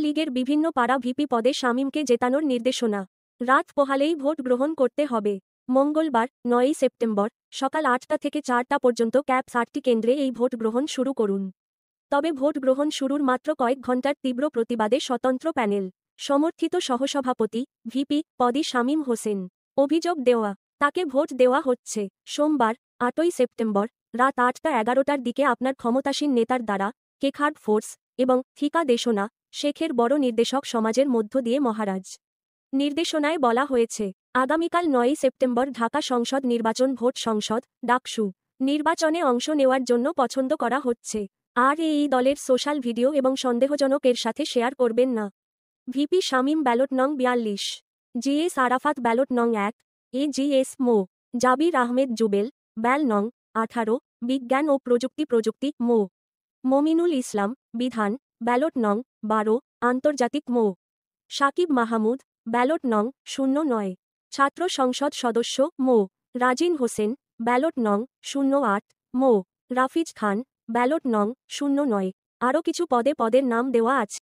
লীগের বিভিন্ন পাড়া ভিপি পদে শামীমকে জেতানোর নির্দেশনা। রাত পোহালেই ভোট গ্রহণ করতে হবে। মঙ্গলবার ৯ই সেপ্টেম্বর সকাল ৮টা থেকে ৪টা পর্যন্ত ক্যাপ ৬০টি কেন্দ্রে এই ভোট গ্রহণ শুরু করুন। তবে ভোট গ্রহণ শুরুর মাত্র কয়েক ঘণ্টার তীব্র প্রতিবাদে স্বতন্ত্র প্যানেল সমর্থিত সহসভাপতি ভিপি পদে শামীম হোসেন অভিযোগ দেওয়া তাকে ভোট দেওয়া হচ্ছে। সোমবার ৮ই সেপ্টেম্বর রাত ৮টা ১১টার দিকে আপনার ক্ষমতাসীন নেতার দ্বারা কেখার্ড ফোর্স এবং থিকা দেশনা শেখের বড় নির্দেশক সমাজের মধ্য দিয়ে মহারাজ। নির্দেশনায় বলা হয়েছে আগামীকাল ৯ই সেপ্টেম্বর ঢাকা সংসদ নির্বাচন ভোট সংসদ ডাকসু নির্বাচনে অংশ নেওয়ার জন্য পছন্দ করা হচ্ছে। আর এই দলের সোশ্যাল ভিডিও এবং সন্দেহজনক এর সাথে শেয়ার করবেন না। ভিপি শামীম ব্যালট নং ৪২, জিএস আরাফাত ব্যালট নং ১, এজিএস মো জাবির আহমেদ জুবেল ব্যাল নং ১৮, বিজ্ঞান ও প্রযুক্তি মো মমিনুল ইসলাম বিধান ব্যালট নং ১২, আন্তর্জাতিক মো সাকিব মাহমুদ ব্যালট নং ০৯, ছাত্র সংসদ সদস্য মো রাজিন হোসেন ব্যালট নং ০৮, মো রাফিজ খান ব্যালট নং ০৯। আরও কিছু পদের নাম দেওয়া আছে।